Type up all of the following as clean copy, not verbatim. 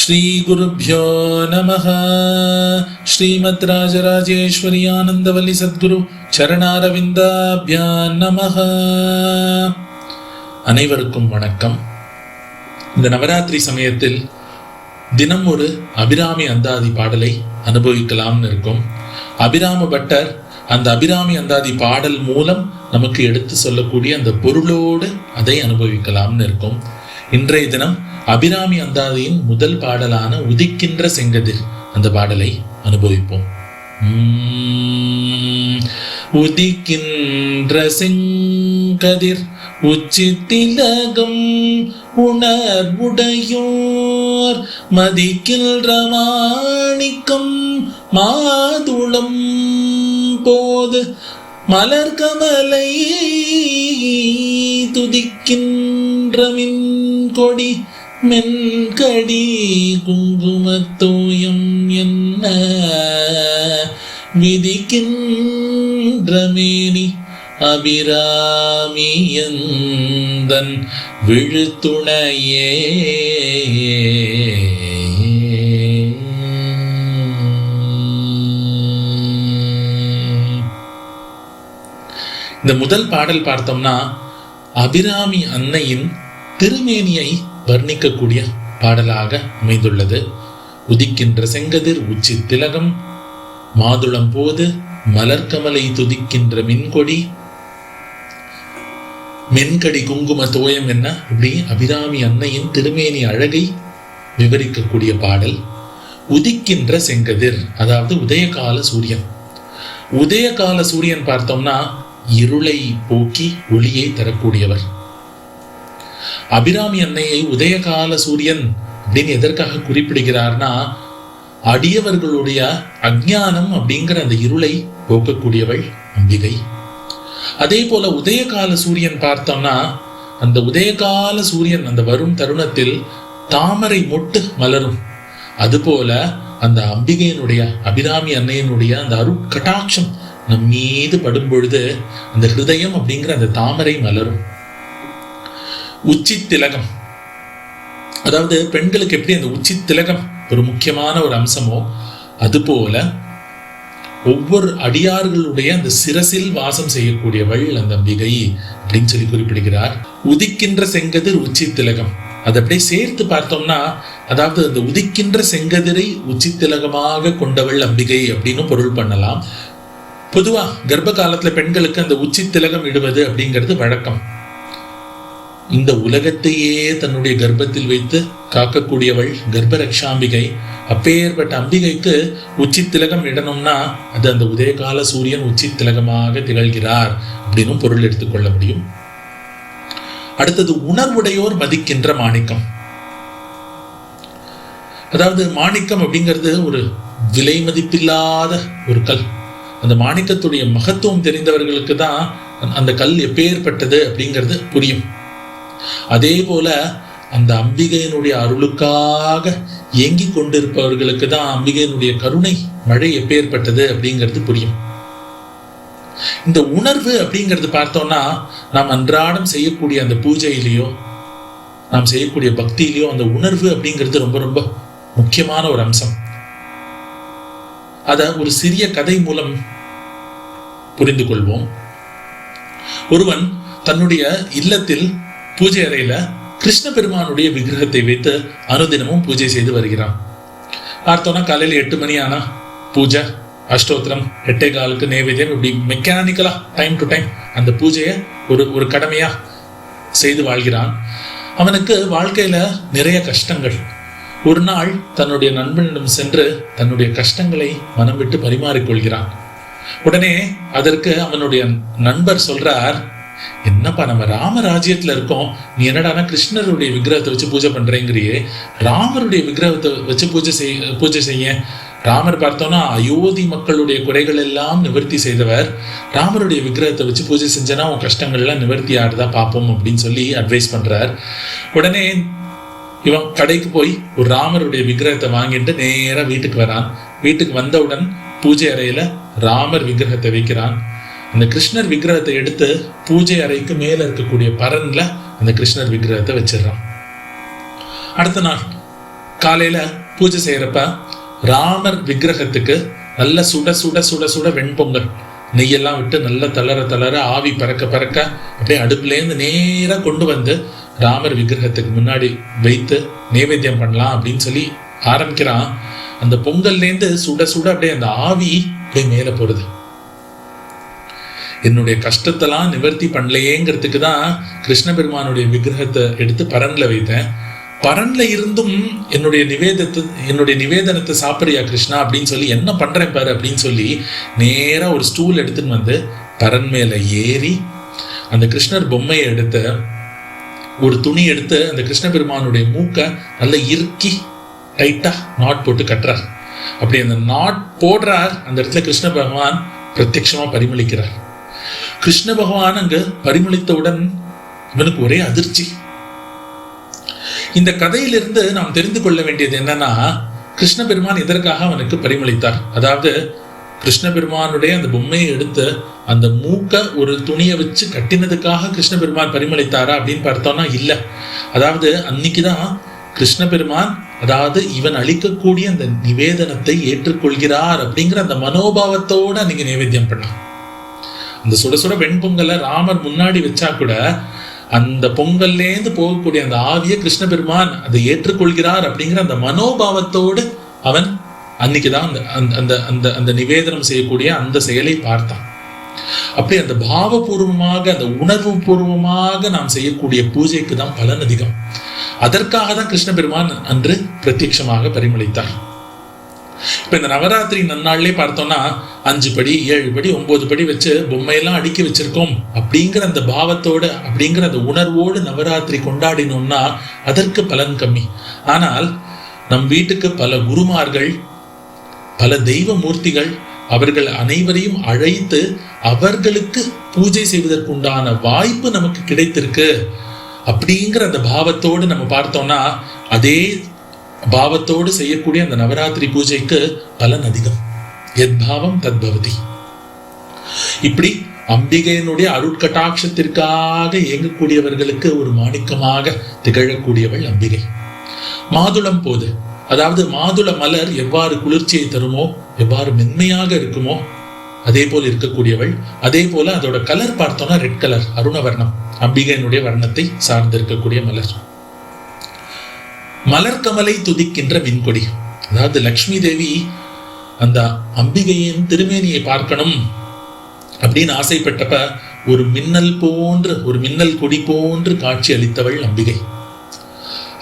श्रीगुरुभ्यो नमः। श्रीमद् राजराजेश्वरी आनंदवल्ली सद्गुरु சரணாரவிந்தாப்யான் நமஹ. அனைவருக்கும் வணக்கம். இந்த நவராத்திரி சமயத்தில் தினம் ஒரு அபிராமி அந்தாதி பாடலை அனுபவிக்கலாம்னு இருக்கும். அபிராம பட்டர் அந்த அபிராமி அந்தாதி பாடல் மூலம் நமக்கு எடுத்து சொல்லக்கூடிய அந்த பொருளோடு அதை அனுபவிக்கலாம்னு இருக்கும். இன்றைய தினம் அபிராமி அந்தாதியின் முதல் பாடலான உதிக்கின்ற செங்கதிர் அந்த பாடலை அனுபவிப்போம். உதிக்கின்ற செங்கதிர் உச்சித்திலகம் உணர்வுடையோர் மதிக்கின்ற மாணிக்கம் மாதுளம் போது மலர்கமலை துதிக்கின்ற மின்கொடி மென்கடி குங்குமத்தோயம் என்ன விதிக்கின்ற மேனி அபிராமியந்தன் விழுத்துணையே. இந்த முதல் பாடல் பார்த்தோம்னா அபிராமி அன்னையின் திருமேனியை வர்ணிக்கக்கூடிய பாடலாக அமைந்துள்ளது. உதிக்கின்ற செங்கதிர் உச்சி திலகம் மாதுளம் போது மலர்கமலை துதிக்கின்ற மின்கொடி மென்கடி குங்கும தோயம் என்ன, இப்படி அபிராமி அன்னையின் திருமேனி அழகை விவரிக்கக்கூடிய பாடல். உதிக்கின்ற செங்கதிர் அதாவது உதயகால சூரியன். உதயகால சூரியன் பார்த்தோம்னா இருளை போக்கி ஒளியை தரக்கூடியவர். அபிராமி அன்னையை உதயகால சூரியன் அப்படின்னு எதற்காக குறிப்பிடுகிறார்னா, அடியவர்களுடைய அஞ்ஞானம் அப்படிங்கிற அந்த இருளை போக்கக்கூடியவள் அம்பிகை. அதே போல உதயகால சூரியன் பார்த்தோம்னா அந்த உதயகால சூரியன் அந்த வரும் தருணத்தில் தாமரை மொட்டு மலரும். அதுபோல அந்த அம்பிகையினுடைய அபிராமி அன்னையினுடைய அந்த அருட்கடாட்சம் நம் மீது படும் பொழுது அந்த ஹிருதயம் அப்படிங்கிற அந்த தாமரை மலரும். உச்சி திலகம் அதாவது பெண்களுக்கு எப்படி அந்த உச்சி திலகம் ஒரு முக்கியமான ஒரு அம்சமோ அதுபோல ஒவ்வொரு அடியார்களுடைய அந்த சிரசில் வாசம் செய்யக்கூடியவள் அந்த அம்பிகை அப்படின்னு சொல்லி குறிப்பிடுகிறார். உதிக்கின்ற செங்கதிர் உச்சி திலகம் அதை அப்படியே சேர்த்து பார்த்தோம்னா அதாவது அந்த உதிக்கின்ற செங்கதிரை உச்சி திலகமாக கொண்டவள் அம்பிகை அப்படின்னு பொருள் பண்ணலாம். பொதுவா கர்ப்ப காலத்துல பெண்களுக்கு அந்த உச்சி திலகம் இடுவது அப்படிங்கிறது வழக்கம். இந்த உலகத்தையே தன்னுடைய கர்ப்பத்தில் வைத்து காக்கக்கூடியவள் கர்ப்பரக்ஷாம்பிகை. அப்பேற்பட்ட அம்பிகைக்கு உச்சி திலகம் இடணும்னா அது அந்த உதயகால சூரியன் உச்சி திலகமாக திகழ்கிறார் அப்படின்னு பொருள் எடுத்துக்கொள்ள முடியும். அடுத்தது உணர்வுடையோர் மதிக்கின்ற மாணிக்கம். அதாவது மாணிக்கம் அப்படிங்கிறது ஒரு விலை மதிப்பில்லாத ஒரு கல். அந்த மாணிக்கத்துடைய மகத்துவம் தெரிந்தவர்களுக்கு தான் அந்த கல் எப்பேற்பட்டது அப்படிங்கிறது புரியும். அதே போல அந்த அம்பிகையினுடைய அருளுக்காக ஏங்கி கொண்டிருப்பவர்களுக்கு தான் அம்பிகையினுடைய கருணை மழை எப்பேற்பட்டது அப்படிங்கிறது புரியும். இந்த உணர்வு அப்படிங்கிறது பார்த்தோம்னா நாம் அன்றாடம் செய்யக்கூடிய அந்த பூஜையிலேயோ நாம் செய்யக்கூடிய பக்தியிலேயோ அந்த உணர்வு அப்படிங்கிறது ரொம்ப ரொம்ப முக்கியமான ஒரு அம்சம். அத ஒரு சிறிய கதை மூலம் புரிந்து கொள்வோம். ஒருவன் தன்னுடைய இல்லத்தில் பூஜை அறையில கிருஷ்ண பெருமானுடைய விக்கிரகத்தை வைத்து அனுதினமும் பூஜை செய்து வருகிறான். பார்த்தோம்னா காலையில 8 மணி ஆனா பூஜை, அஷ்டோத்திரம், 8:15 நைவேத்தியம், இப்படி மெக்கானிக்கலா டைம் டு டைம் அந்த பூஜையை ஒரு கடமையா செய்து வாழ்கிறான். அவனுக்கு வாழ்க்கையில நிறைய கஷ்டங்கள். ஒரு நாள் தன்னுடைய நண்பனிடம் சென்று தன்னுடைய கஷ்டங்களை மனம் விட்டு பரிமாறிக்கொள்கிறான். உடனே அதற்கு அவனுடைய நண்பர் சொல்றார், என்னப்பா நம்ம ராமராஜ்யத்துல இருக்கோம், நீ என்னடானா கிருஷ்ணருடைய விக்கிரகத்தை வச்சு பூஜை பண்றேங்கிறியே, ராமருடைய விக்கிரகத்தை வச்சு பூஜை செய்ய. ராமர் பார்த்தோம்னா அயோத்தி மக்களுடைய குறைகள் எல்லாம் நிவர்த்தி செய்தவர். ராமருடைய விக்கிரகத்தை வச்சு பூஜை செஞ்சனா உன் கஷ்டங்கள் எல்லாம் நிவர்த்தி ஆடுதா பார்ப்போம் அப்படின்னு சொல்லி அட்வைஸ் பண்றார். உடனே இவன் கடைக்கு போய் ஒரு ராமருடைய விக்கிரகத்தை வாங்கிட்டு நேரா வீட்டுக்கு வரான். வீட்டுக்கு வந்தவுடன் பூஜை அறையில ராமர் விக்கிரகத்தை வைக்கிறான். அந்த கிருஷ்ணர் விக்கிரகத்தை எடுத்து பூஜை அறைக்கு மேல இருக்கக்கூடிய பரன்ல அந்த கிருஷ்ணர் விக்கிரகத்தை வச்சிடறான். அடுத்த நாள் காலையில பூஜை செய்யறப்ப ராமர் விக்கிரகத்துக்கு நல்ல சுட சுட சுட சுட வெண்பொங்கல் நெய்யெல்லாம் விட்டு நல்ல தளர தளர ஆவி பறக்க பறக்க அப்படியே அடுப்புலேருந்து நேரா கொண்டு வந்து ராமர் விக்கிரகத்துக்கு முன்னாடி வைத்து நைவேத்தியம் பண்ணலாம் அப்படின்னு சொல்லி ஆரம்பிக்கிறான். அந்த பொங்கல்லேருந்து சுட சுட அப்படியே அந்த ஆவி அப்படியே மேல போறது. என்னுடைய கஷ்டத்தெல்லாம் நிவர்த்தி பண்ணலையேங்கிறதுக்கு தான் கிருஷ்ண பெருமானுடைய விக்கிரகத்தை எடுத்து பரன்ல வைத்தேன். பரன்ல இருந்தும் என்னுடைய நிவேதனத்தை சாப்பிடுறியா கிருஷ்ணா அப்படின்னு சொல்லி என்ன பண்றேன் பாரு அப்படின்னு சொல்லி நேரா ஒரு ஸ்டூல் எடுத்துன்னு வந்து பரன் மேல ஏறி அந்த கிருஷ்ணர் பொம்மையை எடுத்து ஒரு துணி எடுத்து அந்த கிருஷ்ண பெருமானுடைய மூக்க நல்லா இறுக்கி டைட்டா நாட் போட்டு கட்டுறார். அப்படி அந்த நாட் போடுறார். அந்த இடத்துல கிருஷ்ண பகவான் பிரத்யட்சமா பரிமளிக்கிறார். கிருஷ்ண பகவான் அங்கு பரிமளித்தவுடன் இவனுக்கு ஒரே அதிர்ச்சி. இந்த கதையிலிருந்து நாம் தெரிந்து கொள்ள வேண்டியது என்னன்னா, கிருஷ்ண பெருமான் எதற்காக அவனுக்கு பரிமளித்தார். அதாவது கிருஷ்ண பெருமானுடைய அந்த பொம்மையை எடுத்து அந்த மூக்க ஒரு துணியை வச்சு கட்டினதுக்காக கிருஷ்ண பெருமான் பரிமளித்தாரா அப்படின்னு பார்த்தோம்னா இல்ல. அதாவது அன்னைக்குதான் கிருஷ்ண பெருமான் அதாவது இவன் அளிக்கக்கூடிய அந்த நிவேதனத்தை ஏற்றுக்கொள்கிறார் அப்படிங்கிற அந்த மனோபாவத்தோட அன்னைக்கு நைவேத்தியம் பண்ணான். அந்த சுட சுட வெண்பொங்கலை ராமர் முன்னாடி வச்சா கூட அந்த பொங்கல்லேருந்து போகக்கூடிய அந்த ஆவிய கிருஷ்ண பெருமான் அதை ஏற்றுக்கொள்கிறார் அப்படிங்கிற அந்த மனோபாவத்தோடு அவன் அன்னைக்குதான் அந்த அந்த அந்த நிவேதனம் செய்யக்கூடிய அந்த செயலை பார்த்தான். அப்படி அந்த பாவபூர்வமாக அந்த உணர்வு பூர்வமாக நாம் செய்யக்கூடிய பூஜைக்கு தான் பலன் அதிகம். அதற்காக தான் கிருஷ்ண பெருமான் அன்று பிரத்யட்சமாக பரிமளித்தார். இப்ப இந்த நவராத்திரி நன்னாள்லயே பார்த்தோம்னா 5 படி 7 படி 9 படி வச்சு பொம்மையெல்லாம் அடுக்கி வச்சிருக்கோம் அப்படிங்கிற அந்த பாவத்தோட அப்படிங்கிற அந்த உணர்வோடு நவராத்திரி கொண்டாடினோம்னா அதற்கு பலன் கம்மி. ஆனால் நம் வீட்டுக்கு பல குருமார்கள் பல தெய்வ மூர்த்திகள் அவர்கள் அனைவரையும் அழைத்து அவர்களுக்கு பூஜை செய்வதற்குண்டான வாய்ப்பு நமக்கு கிடைத்திருக்கு அப்படிங்கிற அந்த பாவத்தோடு நம்ம பார்த்தோம்னா அதே பாவத்தோடு செய்யக்கூடிய அந்த நவராத்திரி பூஜைக்கு பலன் அதிகம். எத்பாவம் தத்பவதி. இப்படி அம்பிகையினுடைய அருட்கட்டாட்சத்திற்காக இயங்கக்கூடியவர்களுக்கு ஒரு மாணிக்கமாக திகழக்கூடியவள் அம்பிகை. மாதுளம் போது அதாவது மாதுள மலர் எவ்வாறு குளிர்ச்சியை தருமோ எவ்வாறு மென்மையாக இருக்குமோ அதே போல் இருக்கக்கூடியவள். அதே போல அதோட கலர் பார்த்தோம்னா ரெட் கலர் அருணவர்ணம் அம்பிகையினுடைய வர்ணத்தை சார்ந்து இருக்கக்கூடிய மலர். மலர்கமலை துதிக்கின்ற விண்கொடி. அதாவது லக்ஷ்மி தேவி அந்த அம்பிகையின் திருமேனியை பார்க்கணும் அப்படின்னு ஆசைப்பட்டப்ப ஒரு மின்னல் போன்று ஒரு மின்னல் கொடி போன்று காட்சி அளித்தவள் அம்பிகை.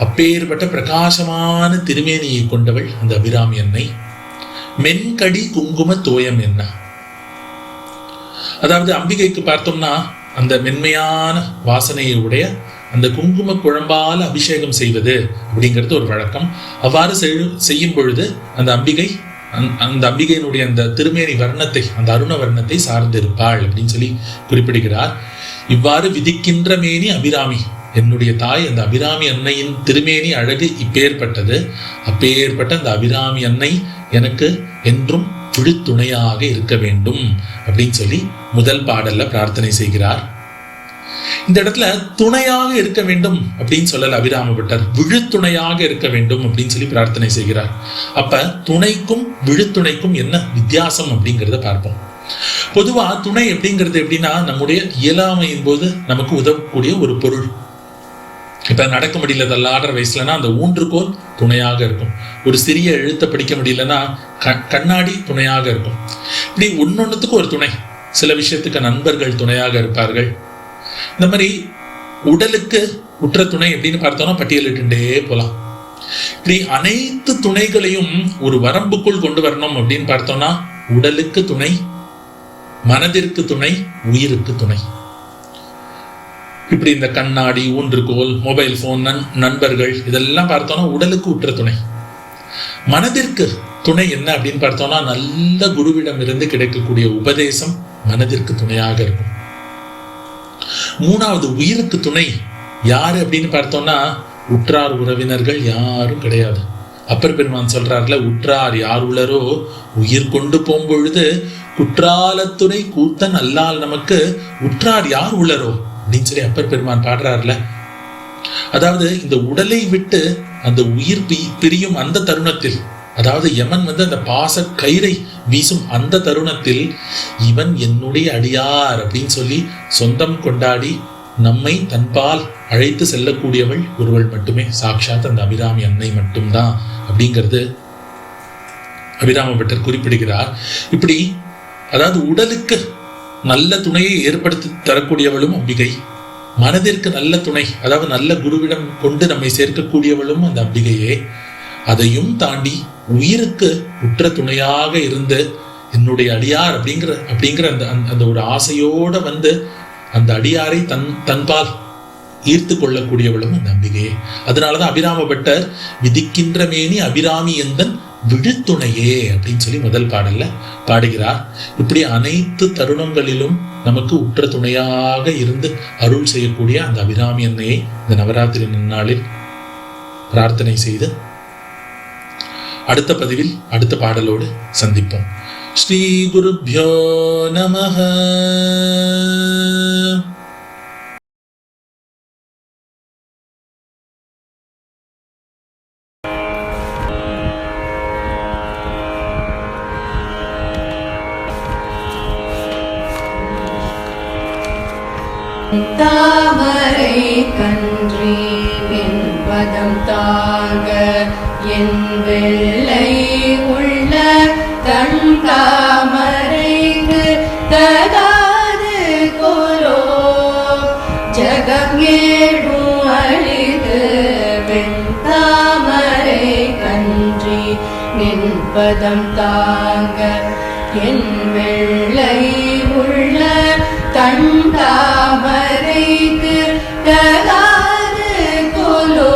அப்பேற்பட்ட பிரகாசமான திருமேனியை கொண்டவள் அந்த அபிராமி அன்னை. மென்கடி குங்கும தோயம் என்ன. அதாவது அம்பிகைக்கு பார்த்தோம்னா அந்த மென்மையான வாசனையை உடைய அந்த குங்கும குழம்பால அபிஷேகம் செய்வது அப்படிங்கிறது ஒரு வழக்கம். அவ்வாறு செய்யும் பொழுது அந்த அம்பிகையினுடைய அந்த திருமேனி வர்ணத்தை அந்த அருண வர்ணத்தை சார்ந்திருப்பாள் அப்படின்னு சொல்லி குறிப்பிடுகிறார். இவ்வாறு விதிக்கின்ற மேனி அபிராமி. என்னுடைய தாய் அந்த அபிராமி அன்னையின் திருமேனி அழகு இப்பேற்பட்டது. அப்பேற்பட்ட அந்த அபிராமி அன்னை எனக்கு என்றும் விழுத்துணையாக இருக்க வேண்டும் அப்படின்னு சொல்லி முதல் பாடல்ல பிரார்த்தனை செய்கிறார். இந்த இடத்துல துணையாக இருக்க வேண்டும் அப்படின்னு சொல்லல அபிராம பட்டர், விழுத்துணையாக இருக்க வேண்டும் அப்படின்னு சொல்லி பிரார்த்தனை செய்கிறார். அப்ப துணைக்கும் விழுத்துணைக்கும் என்ன வித்தியாசம் அப்படிங்கிறத பார்ப்போம். பொதுவா துணை அப்படிங்கிறது எப்படின்னா நம்முடைய இயலாமையின் போது நமக்கு உதவக்கூடிய ஒரு பொருள். இப்ப நடக்க முடியல தள்ளாடுற வயசுலனா அந்த ஊன்றுகோல் துணையாக இருக்கும். ஒரு சிறிய எழுத்த படிக்க முடியலன்னா கண்ணாடி துணையாக இருக்கும். இப்படி ஒன்னொன்னுத்துக்கு ஒரு துணை. சில விஷயத்துக்கு நண்பர்கள் துணையாக இருப்பார்கள். இந்த மாதிரி உடலுக்கு உற்ற துணை எப்படின்னு பார்த்தோம்னா பட்டியலிட்டுண்டே போலாம். இப்படி அனைத்து துணைகளையும் ஒரு வரம்புக்குள் கொண்டு வரணும் அப்படின்னு பார்த்தோம்னா உடலுக்கு துணை, மனதிற்கு துணை, உயிருக்கு துணை. இப்படி இந்த கண்ணாடி, ஊன்றுகோல், மொபைல் போன், நண்பர்கள் இதெல்லாம் பார்த்தோம்னா உடலுக்கு உற்ற துணை. மனதிற்கு துணை என்ன அப்படின்னு பார்த்தோம்னா நல்ல குருவிடம் இருந்து கிடைக்கக்கூடிய உபதேசம் மனதிற்கு துணையாக இருக்கும். மூணாவது உயிருக்கு துணை யாரு அப்படின்னு பார்த்தோம்னா உற்றார் உறவினர்கள் யாரும் கிடையாது. அப்பர் பெருமான் சொல்றாருல, உற்றார் யார் உள்ளரோ உயிர் கொண்டு போம்பொழுது குற்றாலத்துறை கூத்தன் அல்லால் நமக்கு உற்றார் யார் உள்ளரோ அப்படின்னு சொல்லி அப்பர் பெருமான் பாடுறாருல. அதாவது இந்த உடலை விட்டு அந்த உயிர் பிரியும் அந்த தருணத்தில், அதாவது யமன் அந்த பாச கயிறை வீசும் அந்த தருணத்தில், இவன் என்னுடைய அடியார் அப்படின்னு சொல்லி சொந்தம் கொண்டாடி நம்மை தன்பால் அழைத்து செல்லக்கூடியவள் ஒருவள் மட்டுமே, சாட்சாத் அந்த அபிராமி அன்னை மட்டும்தான் அப்படிங்கிறது அபிராம பட்டர் குறிப்பிடுகிறார். இப்படி அதாவது உடலுக்கு நல்ல துணையை ஏற்படுத்தி தரக்கூடியவளும் அம்பிகை, மனதிற்கு நல்ல துணை, அதாவது நல்ல குருவிடம் கொண்டு நம்மை சேர்க்கக்கூடியவளும் அந்த அம்பிகையே. அதையும் தாண்டி உயிருக்கு உற்ற துணையாக இருந்து என்னுடைய அடியார் அப்படிங்கிற அந்த அந்த ஒரு ஆசையோட அந்த அடியாரை தன்பால் ஈர்த்து கொள்ளக்கூடியவளும் அந்த அம்பிகையே. அதனாலதான் அபிராம பட்டர் விதிக்கின்ற மேனி அபிராமி எந்தன் விழுத்துணையே அப்படின்னு சொல்லி முதல் பாடல்ல பாடுகிறார். இப்படி அனைத்து தருணங்களிலும் நமக்கு உற்ற துணையாக இருந்து அருள் செய்யக்கூடிய அந்த அபிராமி அன்னையை இந்த நவராத்திரி நன்னாளில் பிரார்த்தனை செய்து அடுத்த பதிவில் அடுத்த பாடலோடு சந்திப்போம். ஸ்ரீ குருப்யோ நமஹ. தாமரை கன்றி என் பதம் தாங்க என் வெள்ளை உள்ள தன் தாமரைக்கு தகாது கோலோ ஜகம் ஏழும் அழிது வெண் தாமரை கன்றி என் பதம் தாங்க என் வெள்ளை உள்ள தன் தாமரைக்கு தகாது கோலோ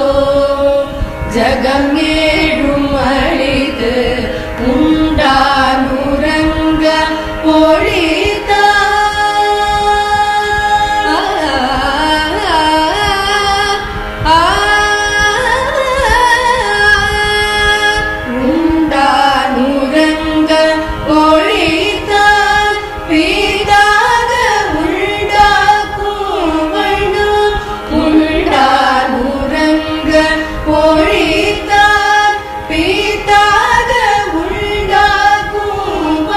ஜகம் ஏழும் அழிது உண்டானுரங்க பொழிதா உண்டானுரங்க பொழிதான் பீதாக உண்டாக்கும் உண்டானுரங்க பொழிதான் பீதாக உண்டாக்கும்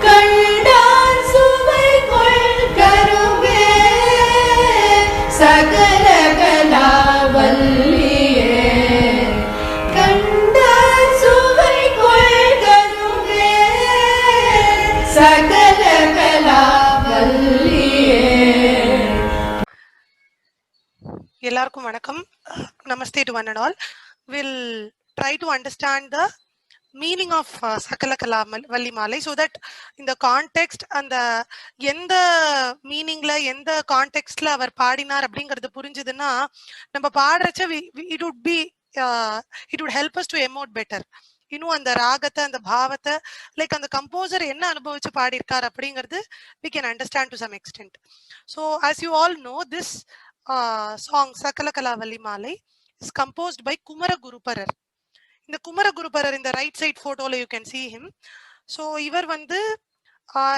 கண்டான் சுவை கொள் கருவே சகல கலாவல்லியே கண்டான் சுவை கொள் கருவே சகல கலாவல்லியே. எல்லாருக்கும் வணக்கம். Namaste to one and all. We'll try to understand the meaning of Sakala Kala Valli Malai so that in the context and the எந்த மீனிங்ல எந்த கான்டெக்ஸ்ட்ல அவர் பாடினார் அப்படிங்கிறது புரிஞ்சுதுன்னா நம்ம பாடுறச்ச it would help us to emote better. இன்னும் அந்த ராகத்தை அந்த பாவத்தை லைக் அந்த கம்போசர் என்ன அனுபவிச்சு பாடியிருக்கார் அப்படிங்கிறது we can understand to some extent. So as you all know, this song Sakala Kala Valli Malai is composed by Kumara Guruparar. In the Kumara Guruparar, in the right side photo you can see him. So ivar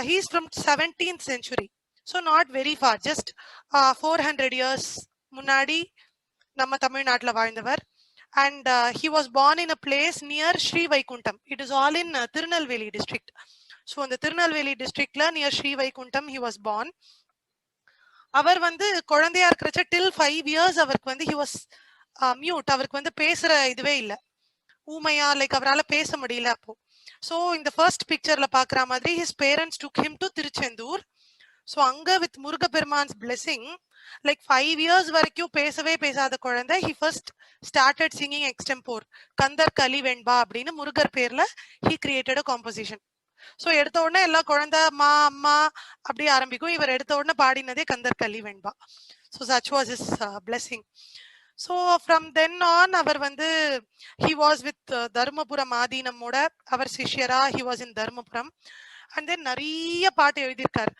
he is from 17th century, so not very far, just 400 years முன்னாடி நம்ம தமிழ்நாட்டுல வாழ்ந்தவர். And he was born in a place near Sri Vaikuntham. It is all in Tirunelveli district. So in the Tirunelveli district near Sri Vaikuntham he was born. அவர் குழந்தையா இருக்கிறச்ச till 5 years அவருக்கு he was mute. அவருக்கு பேசுற இதுவே இல்ல, ஊமையா, like அவரால் பேச முடியல அப்போ. ஸோ இந்த ஃபர்ஸ்ட் பிக்சர்ல பாக்குற மாதிரி his parents took him to Tiruchendur. So அங்க வித் முருகப்பெருமான்ஸ் blessing, லைக் 5 years வரைக்கும் பேசவே பேசாத குழந்தை he first started singing extempore. Kandar Kali வெண்பா அப்படின்னு முருகர் பேர்ல he created a composition. So எடுத்த உடனே எல்லா குழந்தை அம்மா அம்மா அப்படி ஆரம்பிக்கும். இவர் எடுத்த உடனே பாடினதே Kandar Kali Venba. So such was his blessing. So from then on அவர் he was with தர்மபுரம் ஆதீனமோட அவர் சிஷ்யரா he was in Dharmapuram. and then நிறைய பாட்டு எழுதியிருக்கார்.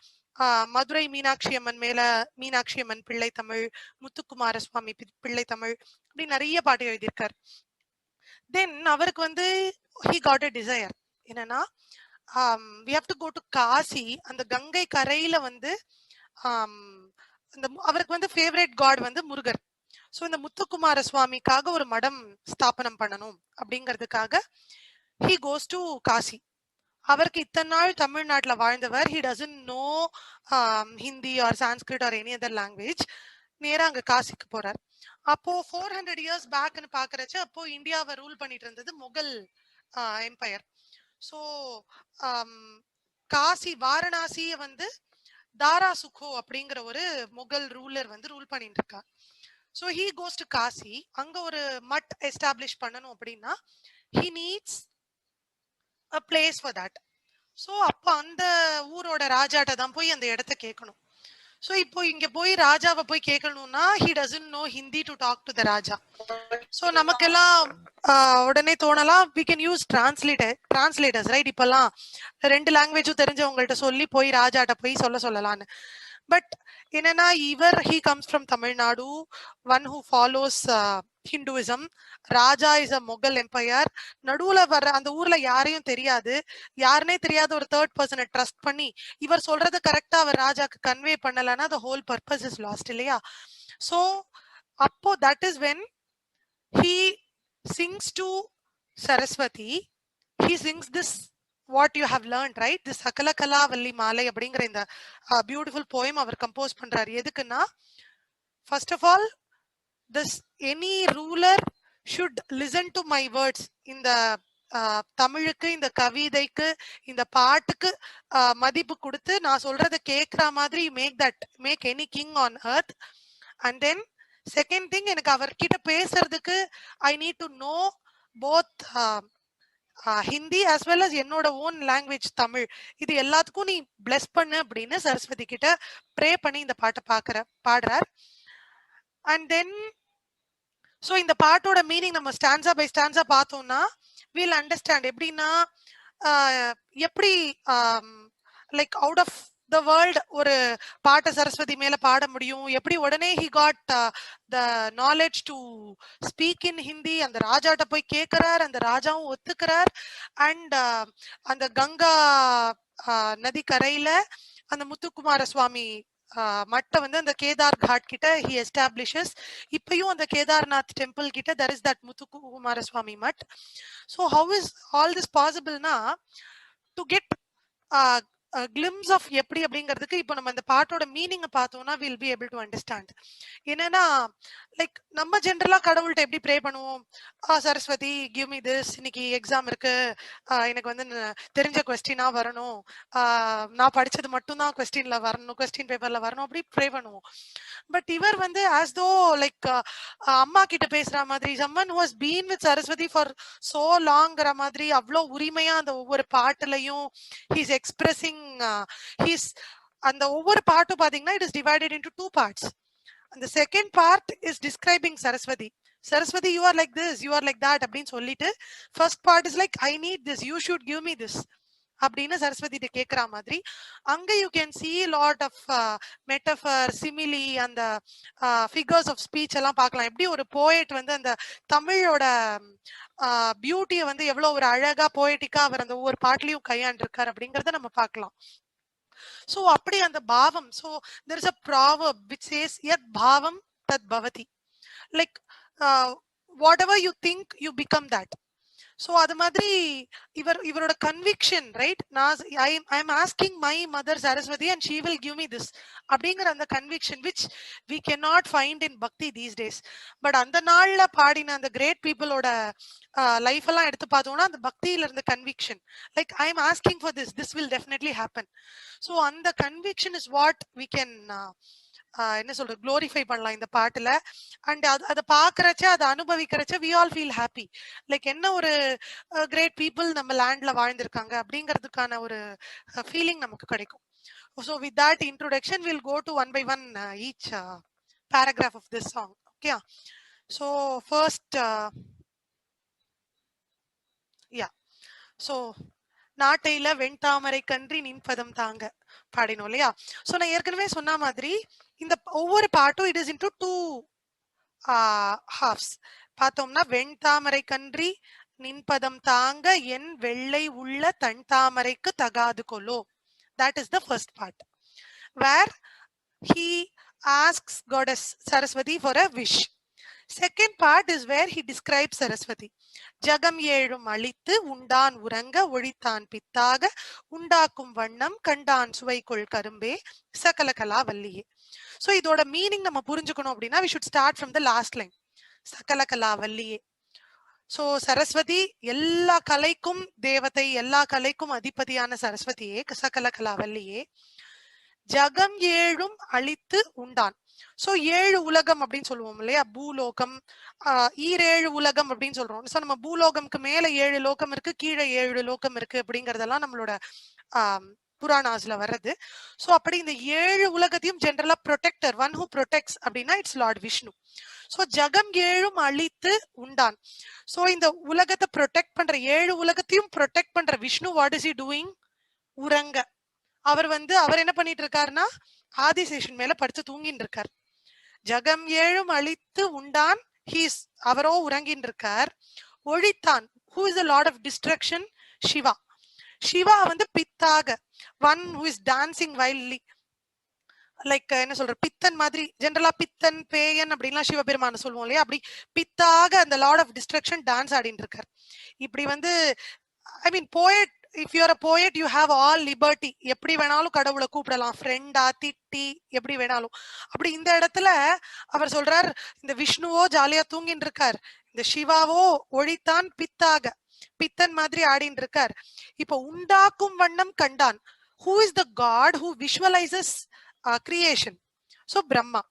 மதுரை மீனாட்சி அம்மன் மேல மீனாட்சி அம்மன் பிள்ளை தமிழ், முத்துக்குமார சுவாமி பிள்ளை தமிழ், அப்படி நிறைய பாட்டு எழுதியிருக்கார். தென் அவருக்கு he got a desire. என்னன்னா we have to go to Kashi. அந்த கங்கை கரையில அந்த அவருக்கு ஃபேவரட் காட் முருகர். ஸோ இந்த முத்துக்குமார சுவாமிக்காக ஒரு மடம் ஸ்தாபனம் பண்ணணும் அப்படிங்கிறதுக்காக he goes to காசி. அவருக்கு இத்தனை நாள் தமிழ்நாட்டுல வாழ்ந்தவர், he doesn't know Hindi or Sanskrit or any other language. நேரா அங்க காசிக்கு போறார். அப்போ 400 இயர்ஸ் பேக்னு பாக்குறச்சு அப்போ இந்தியாவை ரூல் பண்ணிட்டு இருந்தது முகல் எம்பையர். ஸோ காசி வாரணாசிய வந்து தாரா சுகோ அப்படிங்கிற ஒரு முகல் ரூலர் வந்து ரூல் பண்ணிட்டு இருக்கார். So he goes to Kashi. அங்க ஒரு மட் எஸ்டாப்ளிஷ் பண்ணணும் அப்படின்னா he needs a place for that. So அப்போ அந்த ஊரோட ராஜாட்ட தான் போய் அந்த இடத்த கேட்கணும். ஸோ இப்போ இங்க போய் ராஜாவை போய் கேட்கணும்னா he doesn't know Hindi to talk to the Raja. So நமக்கெல்லாம் உடனே தோணலாம் we can use translators, right? இப்பெல்லாம் 2 லாங்குவேஜும் தெரிஞ்சவங்கள்ட்ட சொல்லி போய் ராஜாட்ட போய் சொல்லலான்னு. பட் என்னன்னா இவர் he comes from Tamil Nadu, one who follows Hinduism. Raja is a Mughal empire. நடுவுல வர்ற அந்த ஊர்ல யாரையும் தெரியாது, யாருனே தெரியாத ஒரு தேர்ட் பர்சனை ட்ரஸ்ட் பண்ணி இவர் சொல்றது கரெக்டா அவர் ராஜாக்கு கன்வே பண்ணலன்னா the whole purpose is lost இல்லையா? ஸோ அப்போ that is when he sings to Saraswati. He sings this what you have learned, right? This Sakalakala Valli Malai அப்படிங்கிற இந்த பியூட்டிஃபுல் போயம் அவர் கம்போஸ் பண்றாரு. எதுக்குன்னா first of all this any ruler should listen to my words. இந்த தமிழுக்கு, இந்த கவிதைக்கு, இந்த பாட்டுக்கு மதிப்பு கொடுத்து நான் சொல்றத கேட்கிற மாதிரி make any king on earth. And then second thing, எனக்கு அவர்கிட்ட பேசுறதுக்கு I need to know both Hindi as well as என்னோட ஓன் லாங்குவேஜ் தமிழ். இது எல்லாத்துக்கும் நீ பிளஸ் பண்ணு அப்படின்னு சரஸ்வதி கிட்ட ப்ரே பண்ணி இந்த பாட்டை பாடுறார். அண்ட் தென் ஸோ இந்த பாட்டோட மீனிங் நம்ம ஸ்டான்ஸா பை ஸ்டான்ஸா பார்த்தோம்னா we'll understand. எப்படின்னா எப்படி like out of the world ஒரு பாட்டை சரஸ்வதி மேல பாட முடியும், எப்படி உடனே he got the knowledge to speak in Hindi. அந்த ராஜாட்ட போய் கேட்கிறார், அந்த ராஜாவும் ஒத்துக்கிறார். அண்ட் அந்த கங்கா நதி கரையில அந்த முத்துக்குமார சுவாமி மட்ட வந்து அந்த கேதார் காட் கிட்ட he establishes. இப்பயும் அந்த கேதார்நாத் டெம்பிள் கிட்ட there is that முத்துக்குமார சுவாமி மட். So how is all this possible na to get a glimpse of எப்படி அப்படிங்கிறதுக்கு இப்போ நம்ம இந்த பாட்டோட மீனிங் பார்த்தோம்னா we'll be able to understand. என்னன்னா லைக் நம்ம ஜென்ரலா கடவுள்கிட்ட எப்படி ப்ரே பண்ணுவோம், சரஸ்வதி give me this, இன்னைக்கு எக்ஸாம் இருக்கு, எனக்கு வந்து தெரிஞ்ச கொஸ்டினா வரணும், நான் படிச்சது மட்டும்தான் கொஸ்டின்ல வரணும், கொஸ்டின் பேப்பர்ல வரணும், அப்படி ப்ரே பண்ணுவோம். பட் இவர் வந்து as though லைக் அம்மா கிட்ட பேசுற மாதிரி, someone who has been with Saraswati for so longங்கிற மாதிரி அவ்வளோ உரிமையா அந்த ஒவ்வொரு பாட்டுலையும் he's expressing அந்த ஒவ்வொரு பாட்டும் பாத்தீங்கன்னா it is divided into 2 parts. And the second part is describing Saraswati. Saraswati, you are like this, you are like that அப்படின்னு சொல்லிட்டு first part is like I need this, you should give me this அப்படின்னு சரஸ்வதி கிட்ட கேக்குற மாதிரி. அங்க you can see lot of metaphor, simile, அந்த figures of speech எல்லாம் பார்க்கலாம். எப்படி ஒரு போயட் வந்து அந்த தமிழோட பியூட்டியை வந்து எவ்வளவு ஒரு அழகா போயட்டிக்கா அவர் அந்த ஒவ்வொரு பாட்டுலயும் கையாண்டிருக்காரு அப்படிங்கறத நம்ம பார்க்கலாம். So அப்படி அந்த பாவம், so there is a proverb which says yat bhavam tad bhavati, like whatever you think you become that. So அது மாதிரி இவரோட conviction, right? I am asking my mother Saraswati and she will give me this அப்படிங்கிற அந்த conviction which we cannot find in bhakti these days. But அந்த நாள்ல பாடின அந்த great பீப்புளோட லைஃப் எல்லாம் எடுத்து பார்த்தோம்னா அந்த பக்தியில இருந்த conviction, like I am asking for this will definitely happen. So அந்த conviction is what we can என்ன சொல்ற க்ளோரிஃபை பண்ணலாம் இந்த பாட்டுல. அண்ட் அதை பாக்குறச்ச அதை அனுபவிக்கிறச்ச we all feel happy, like என்ன ஒரு கிரேட் பீப்புள் நம்ம லேண்ட்ல வாழ்ந்திருக்காங்க அப்படிங்கிறதுக்கான ஒரு ஃபீலிங் நமக்கு கிடைக்கும். So with that introduction we'll go to one by one each paragraph of this song. Okay, so first so நாட்டையில வெண்தாமரை கன்றி நின்பதம் தாங்க பாடினோம் இல்லையா? சோ நான் ஏற்கனவே சொன்ன மாதிரி இந்த ஒவ்வொரு பாட்டும் இட் இஸ் இன்டு 2 halves. பார்த்தோம்னா வெண்தாமரை கன்றி நின்பதம் தாங்க என் வெள்ளை உள்ள தன் தாமரைக்கு தகாது கொலோ. That is the first part where he asks goddess Saraswati for a wish. Second part is where he describes Saraswati. ஜகம் ஏழும் அழித்து உண்டான் உறங்க ஒழித்தான் பித்தாக உண்டாக்கும் வண்ணம் கண்டான் சுவைக்குள் கரும்பே சகல கலா வல்லியே. சோ இதோட மீனிங் நம்ம புரிஞ்சுக்கணும் அப்படின்னா we should start from the last line. சகல கலா வல்லியே. சோ சரஸ்வதி எல்லா கலைக்கும் தேவதை, எல்லா கலைக்கும் அதிபதியான சரஸ்வதியே, சகல கலா வல்லியே. ஜகம் ஏழும் அழித்து உண்டான். சோ 7 உலகம் அப்படின்னு சொல்லுவோம் இல்லையா, பூலோகம், ஈரேழு உலகம் அப்படின்னு சொல்றோம். சோ நம்ம பூலோகம்க்கு மேல 7 லோகம் இருக்கு, கீழே 7 லோகம் இருக்கு அப்படிங்கறதெல்லாம் நம்மளோட புராணாஸ்ல வர்றது. சோ அப்படி இந்த 7 உலகத்தையும் ஜெனரலா ப்ரொடெக்டர், ஒன் ஹூ ப்ரொடெக்ட்ஸ் அப்படின்னா இட்ஸ் லார்ட் விஷ்ணு. சோ ஜகம் ஏழும் அழித்து உண்டான். சோ இந்த உலகத்தை ப்ரொடெக்ட் பண்ற, 7 உலகத்தையும் ப்ரொடெக்ட் பண்ற Vishnu what is he doing? உறங்க. அவர் என்ன பண்ணிட்டு இருக்காருன்னா ஆதிசேஷன் மேல படுத்து தூங்கின்னு இருக்கார். ஜகம் ஏழும் அழித்து உண்டான், அவரோ உறங்கின்னு இருக்கார். ஒழித்தான், who is the lord of destruction? Shiva. Shiva பித்தாக, one who is dancing wildly, like என்ன சொல்ற, பித்தன் மாதிரி. ஜெனரலா பித்தன் பேயன் அப்படின்லாம் சிவபெருமான சொல்லுவோம் இல்லையா, அப்படி பித்தாக அந்த லார்ட் ஆஃப் டிஸ்ட்ரக்ஷன் டான்ஸ் ஆடிட்டு இருக்கார். இப்படி ஐ மீன் poet, if you are a poet you have all liberty. எப்படி வேணாலும் கடவுளை கூப்பிடலாம், ஃப்ரெண்டா, திட்டி, எப்படி வேணாலும். அப்படி இந்த இடத்துல அவர் சொல்றார், இந்த விஷ்ணுவோ ஜாலியா தூங்கின்னு இருக்கார், இந்த சிவாவோ ஒழித்தான் பித்தாக, பித்தன் மாதிரி ஆடின்னு இருக்கார். இப்ப உண்டாக்கும் வண்ணம் கண்டான். who is the god who visualizes creation? so Brahma.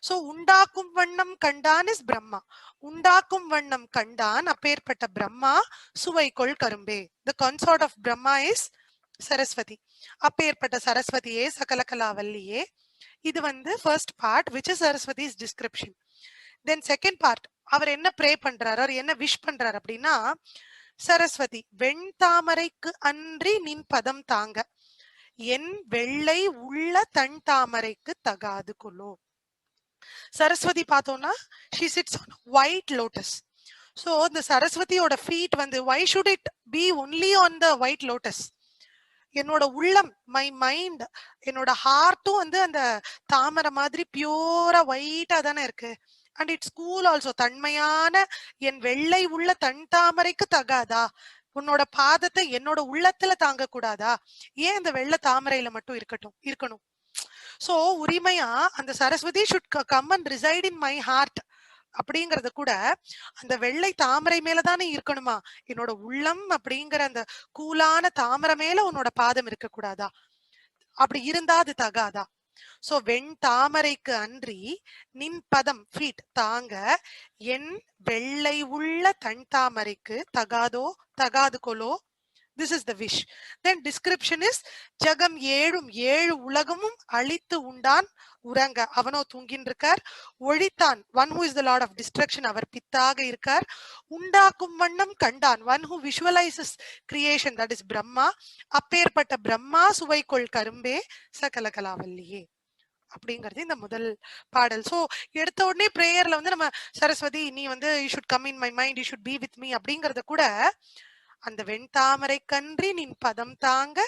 so உண்டாக்கும் வண்ணம் கண்டான் is Brahma. உண்டாக்கும் வண்ணம் கண்டான் அப்பேற்பட்ட பிரம்மா சுவைக்குள் கரும்பே. the consort of Brahma is Saraswati. அப்பேற்பட்ட சரஸ்வதியே சகல கலாவல்லியே. இது first part which is Saraswati's description. then second part, அவர் என்ன ப்ரே பண்றாரு, அவர் என்ன விஷ் பண்றாரு அப்படின்னா, சரஸ்வதி வெண்தாமரைக்கு அன்றி நின் பதம் தாங்க, என் வெள்ளை உள்ள தன் தாமரைக்கு தகாது கொலோ. சரஸ்வதி பார்த்தோம்னா she sits on white lotus. so the சரஸ்வதியோட feet why should it be only on the white lotus? என்னோட உள்ளம், மை மைண்ட், என்னோட ஹார்ட்டும் அந்த தாமரை மாதிரி பியூரா ஒயிட்டா தானே இருக்கு. And it's cool also. தன்மையான என் வெள்ளை உள்ள தன் தாமரைக்கு தகாதா? உன்னோட பாதத்தை என்னோட உள்ளத்துல தாங்க கூடாதா? ஏன் இந்த வெள்ளை தாமரையில மட்டும் இருக்கணும்? சோ உரிமையா அந்த Saraswati should come and reside in my heart அப்படிங்கறது கூட அந்த வெள்ளை தாமரை மேலதானே இருக்கணுமா? என்னோட உள்ளம் அப்படிங்கிற அந்த கூலான தாமரை மேல உன்னோட பாதம் இருக்க கூடாதா? அப்படி இருந்தா அது தகாதா? சோ வெண் தாமரைக்கு அன்றி நின் பதம் ஃபீட் தாங்க, என் வெள்ளை உள்ள தன் தாமரைக்கு தகாது கொலோ. This is the wish. Then description is ஜகம் ஏழும் 7 உலகமும் அழித்து உண்டான் உறங்க, அவனோ தூங்கின் இருக்கார். ஒழித்தான், one who is the lord of destruction, அவர் பித்தாக இருக்கார். உண்டாக்கும் வண்ணம் கண்டான், one who visualizes creation, that is Brahma. அப்பேற்பட்ட பிரம்மா சுவைக்குள் கரும்பே சகல கலாவல்லியே அப்படிங்கிறது இந்த முதல் பாடல். சோ எடுத்த உடனே பிரேயர்ல நம்ம சரஸ்வதி நீ you should come in my mind, you should be with me அப்படிங்கறத கூட அந்த வெண்தாமரை கன்றி நின் பதம் தாங்க,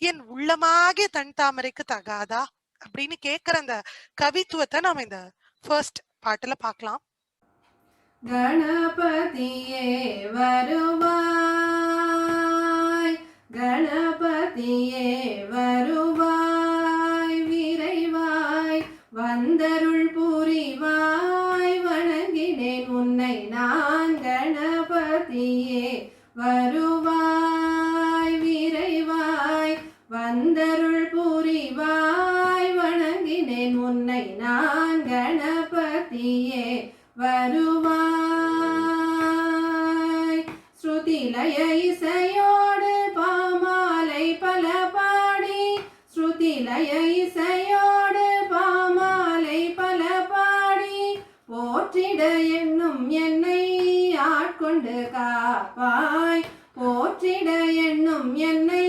என் உள்ளமாகிய தன் தாமரைக்கு தகாதா அப்படின்னு கேக்குற அந்த கவித்துவத்தை நாம இந்த ஃபர்ஸ்ட் பாட்டுல பார்க்கலாம். கணபதியே வருவாய், கணபதியே வருவாய், விரைவாய் வந்தருள் புரிவாய், வணங்கினேன் உன்னை நான். கணபதியே வருவாய், விரைவாய் வந்தருள் புரிவாய், வணங்கினேன் உன்னை நான். கணபதியே வருவாய். ஸ்ருதிலய இசையோடு பாமாலை பல பாடி, ஸ்ருதிலய இசையோடு பாமாலை பல பாடி, போற்றிட எண்ணும் என்னை ஆட்கொண்டு காப்பாய், போற்றிட எண்ணும் என்னை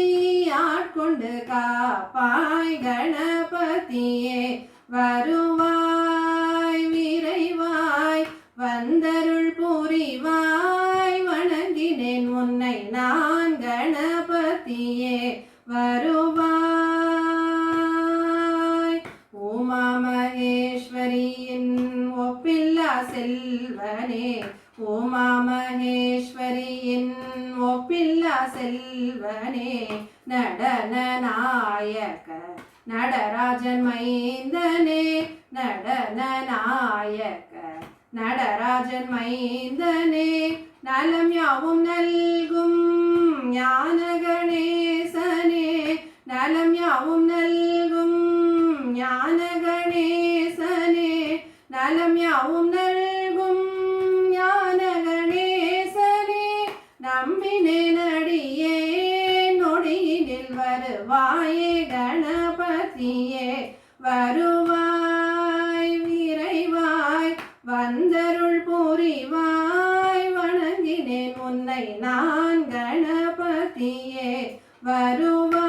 ஆட்கொண்டு காப்பாய். கணபதியே வருவாய், விரைவாய் வந்தருள் புரிவாய், வணங்கினேன் உன்னை நான். கணபதியே வருவாய். உமா மகேஸ்வரியின் ஒப்பில்லா செல்வனே, செல்வனே உமா மகேஸ்வரியின் ஒப்பில்லா செல்வனே நடன நாயக நடராஜன் மைந்தனே நடன நாயக நடராஜன் மைந்தனே நலம் யாவும் நல்கும் ஞான கணேசனே நலம் யாவும் நல்கும் ஞான கணேசனே நலம் யாவும் நல்கும் ஞான கணேசனே நம்பினே நடியே நொடியினில் வருவாயே கணபதியே வருவாய் விரைவாய் வந்தருள் புரிவாய் வணங்கினேன் உன்னை நான் கணபதியே வருவாய்.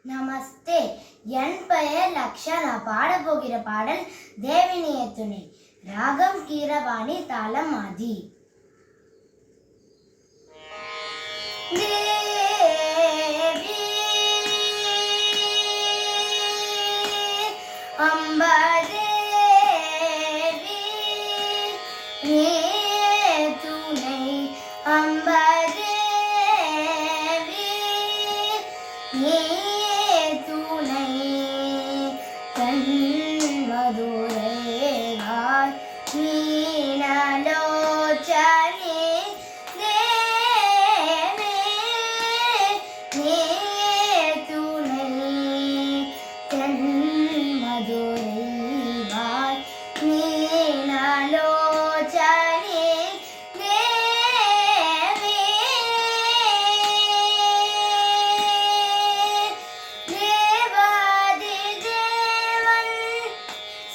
நமஸ்தே, என் பெயர் லக்ஷா. நான் பாடப்போகிற பாடல் தேவினிய துணை. ராகம் கீரவாணி, தாளம் ஆதி. தேவி அம்பதேவி நீ துணை அம்பதேவி நீ துணை தன் மதுரைவாய் மீனலோச்சனே தேவி நீ துணை தன் மதுரைவாய் மீனலோச்சனே தேவி தேவாதி தேவன்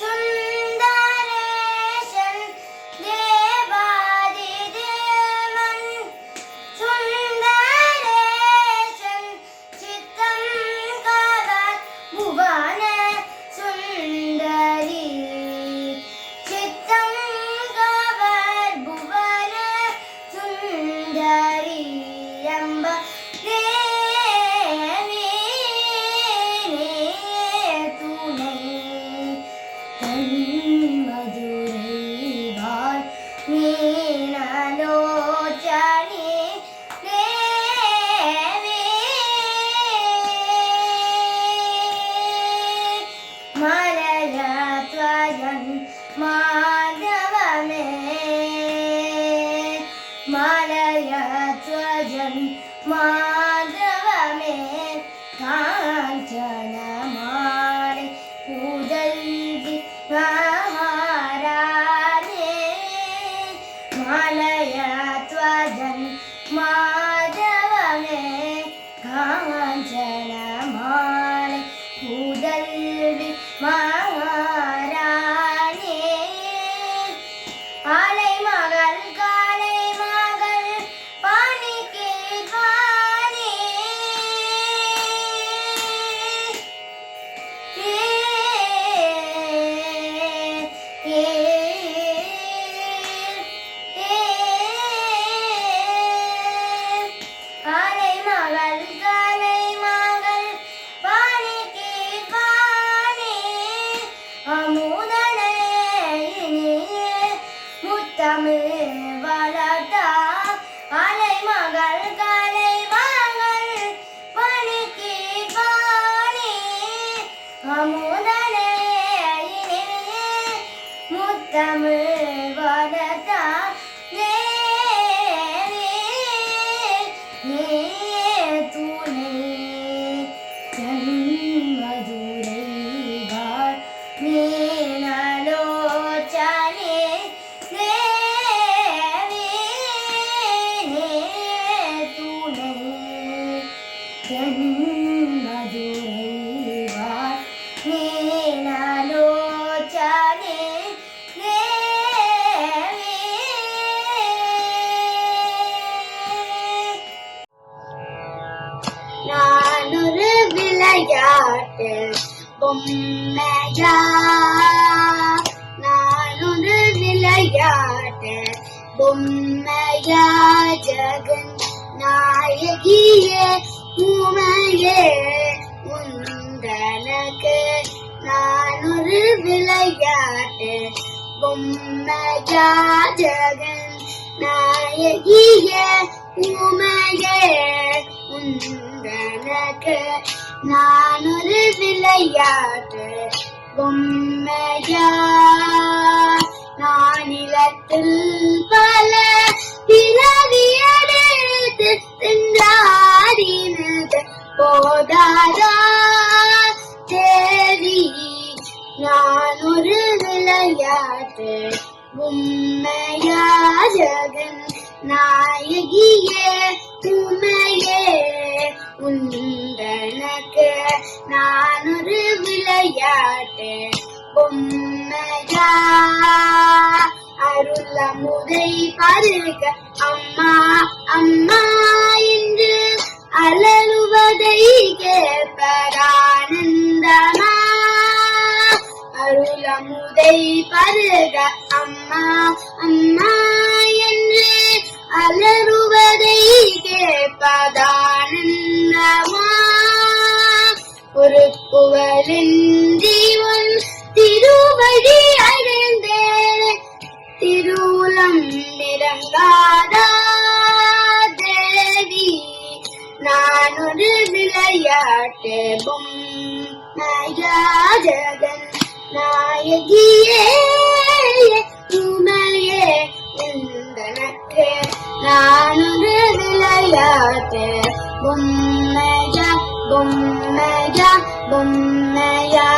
சுந்தரேசன் தேவாதி தேவன் சுந்தரேசன் சித்தம் கவர் புவன சுந்தரி சித்தம் கவர் புவன சுந்தரி அம்ப தேவி நீ துணை தன் மதுரைவாய் மீனலோச்சனே தேவி மலயத்வயன் மாதவமே மலயத்வயன் மாதவமே காஞ்சனமாலை புதல்வி மகாராணே மலயத்வஜன் மாதவமே காஞ்சனமாலை புதல்வி மகாராணே ஆலை மகள் காலை மகள் பாணிக்கு பாணி ஆலை மகள் காலை மகள் பாணிக்கு பாணி அமுதனை முத்தமிழ் வளர்த்தா அலை மகள் காலை மகள் பணிக்கு பாணி அமுதனை முத்தமிழ் வளர்த்தா தேவி நீ துணை தன் மதுரைவாய் மீனலோச்சனே தேவி நீ துணை தன் மதுரைவாய் மீனலோச்சனே தேவி நான் ஒரு விளையாட்டு பொம்மையா நான் ஒரு விளையாட்டு பொம்மையா ஜெகன் நாயகியே உமையே உந்தனக்கு நான் ஒரு விளையாட்டு பொம்மையா ஜெகன் நாயகியே உமையே உந்தனக்கு நான் ஒரு விளையாட்டு பொம்மையா நான் நிலத்தில் பல பிறவியெடுத்து தின்றாடினது போதாதா தேவி நான் ஒரு விளையாட்டு பொம்மையா ஜெகன் நாயகியே உமையே உந்தனக்கு நான் ஒரு விளையாட்டு பொம்மையா அருளமுதை பருக அம்மா அம்மா என்று அலறுவதை கேட்பரானந்தமா அருளமுதை பருக அம்மா அம்மா என்று அலறுவதை கேட்பதானந்தமா ஒரு விளையாட்டு பொம்மையா ஜெகன் நாயகியே உமையே உந்தனக்கு நான் ஒரு விளையாட்டு பொம்மையா பொம்மையா பொம்மையா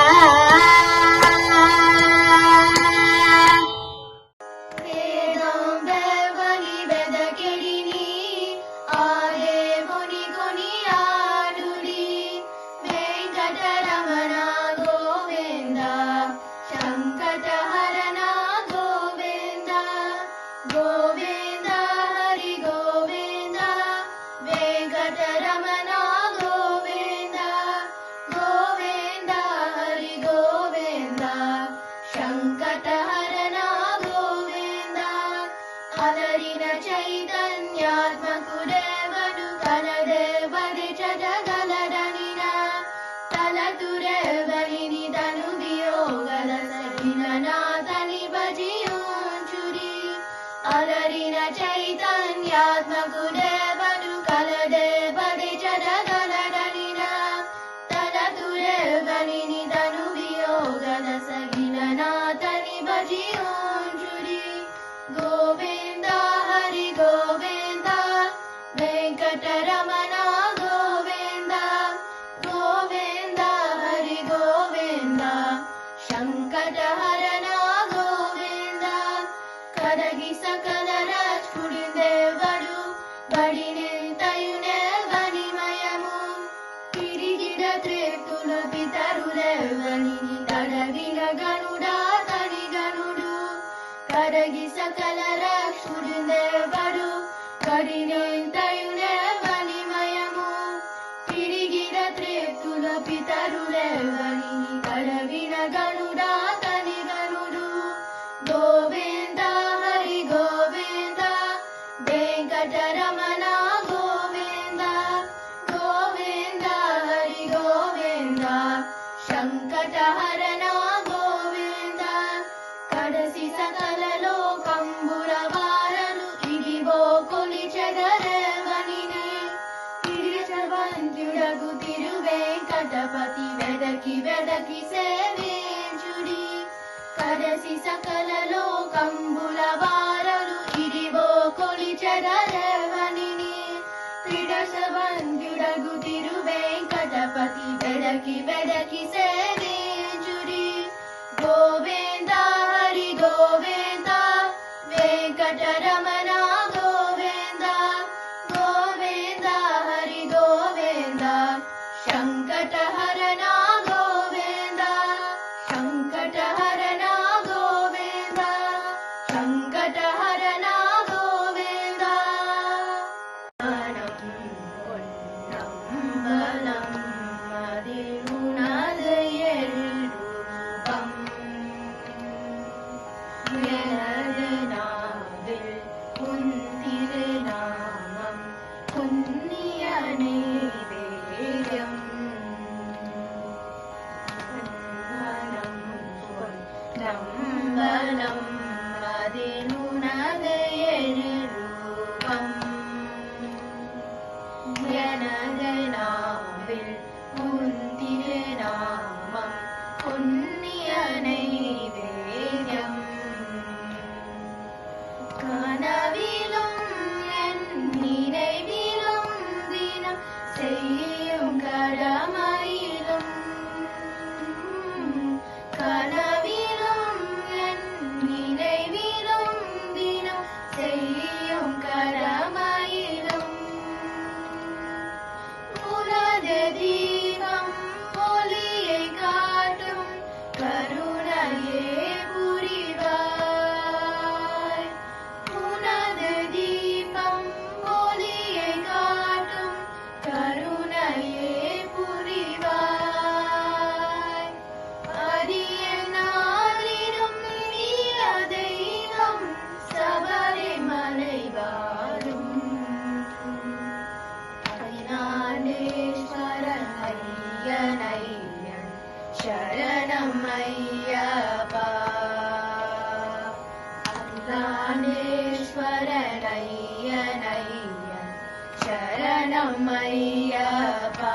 சரணம் ஐயப்பா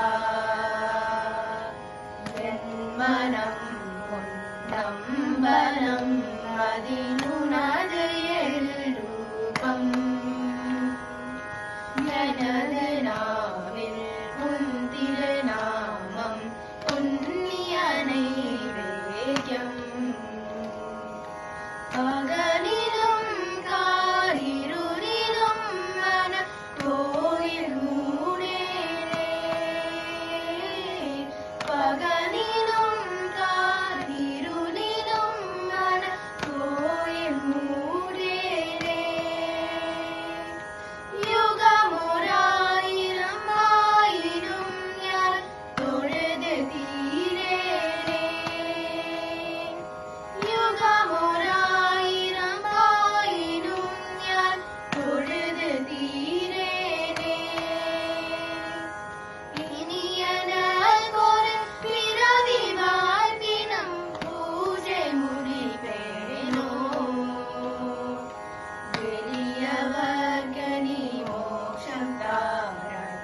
என்மனம் பொன்னம்பலம் அதிலுனது எழுரூபம் எனது நாவில் உன் திருநாமம் புண்ணியனை வேகம் பகலிலும் காரிருளிலும் மன கோயில் மூடேனே பகலிலும் காரிருளிலும் மன கோயில் மூடேனே யுகமுறாயிரம் ஆயினும் யார் தொழுது தீரேனே யுகமுறாயிரம் ஆயினும் யார் தொழுது தீரேனே இனியனொரு பிறவி வாழ்வினம் பூஜை முடிப்பேனோ வெளியவர்கனி மோட்சம் தாராய்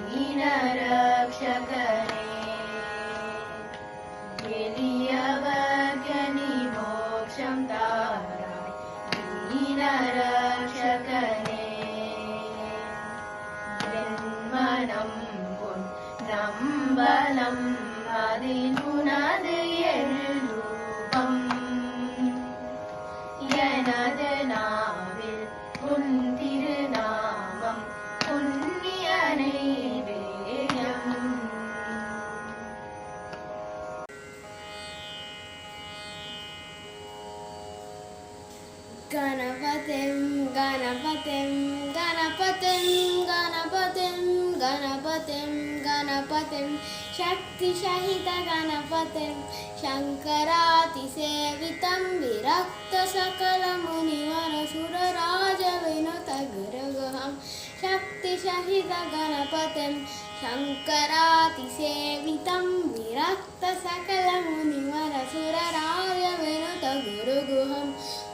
தீனரக்ஷகனே வெளியவர்கனி மோட்சம் தாராய் தீனரக்ஷகனே என்மனம் பொன் நம்பலம் அதிலுனது எழுரூபம் எனது நாவில் உன் திருநாமம் புண்ணியனை வேகம் गणपतिं गणपतिं गणपतिं गणपतिं गणपतिं गणपतिं शक्तिसहितगणपतिं शङ्करातिसेवितं विरक्तसकलमुनिवरसुरराजविनुतगुरुगुहं शक्तिसहितगणपतिं शङ्करातिसेवितं विरक्तसकलमुनिवरसुरराजविनुतगुरुगुहं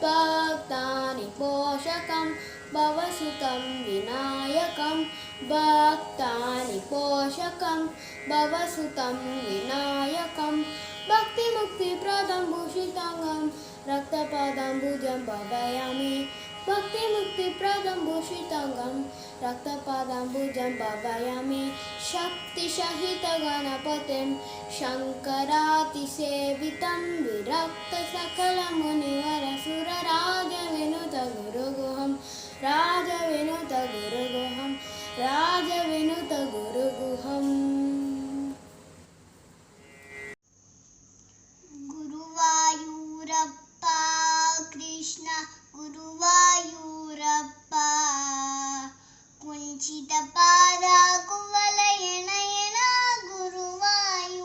भक्तानि पोषकं भवसुतं विनायकं भक्तानि पोषकं भवसुतं विनायकं भक्तिमुक्तिप्रदं भूषिताङ्गं रक्तपदाम्बुजं भावयामि भक्तिमुक्तिप्रदं भूषिताङ्गं रक्तपदाम्बुजं भावयामि शक्तिसहितगणपतिं शङ्करातिसेवितं विरक्तसकलमुनिवरसुरराजविनुतगुरुगुहं राजविनुतगुरुगुहं राजविनुतगुरुगुहम् गुरुवायूरप्पा कृष्ण गुरुवायूरप्पा कुञ्चितपाद कुवलयनयन गुरुवायूरप्पा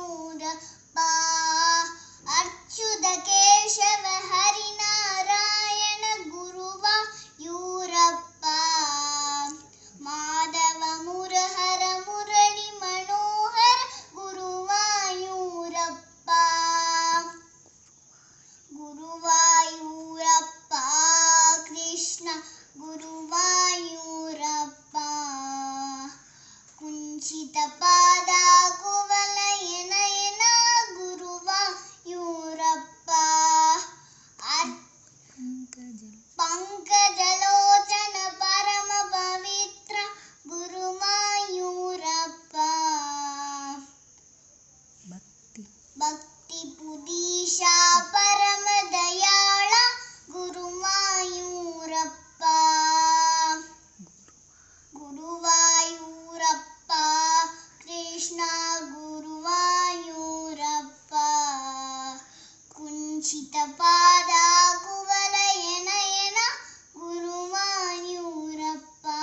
अच्युत केशव हरिनारायण गुरुवायूरप्पा माधव मुरहर मुरळि मनोहर गुरुवायूरप्पा गुरुवायूरप्पा कृष्ण गुरुवायूरप्पा कुञ्चितपाद कुवलयनयन गुरुवायूरप्पा पंकजलोचन परम पवित्र गुरुवायूरप्पा भक्ति पुदीशा परम दयाळ गुरुवायूरप्पा गुरुवायूरप्पा कृष्ण गुरुवायूरप्पा कुञ्चितपाद कुवलयनयन गुरुवायूरप्पा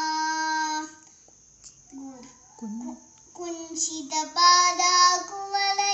कुञ्चितपाद कुवलयनयन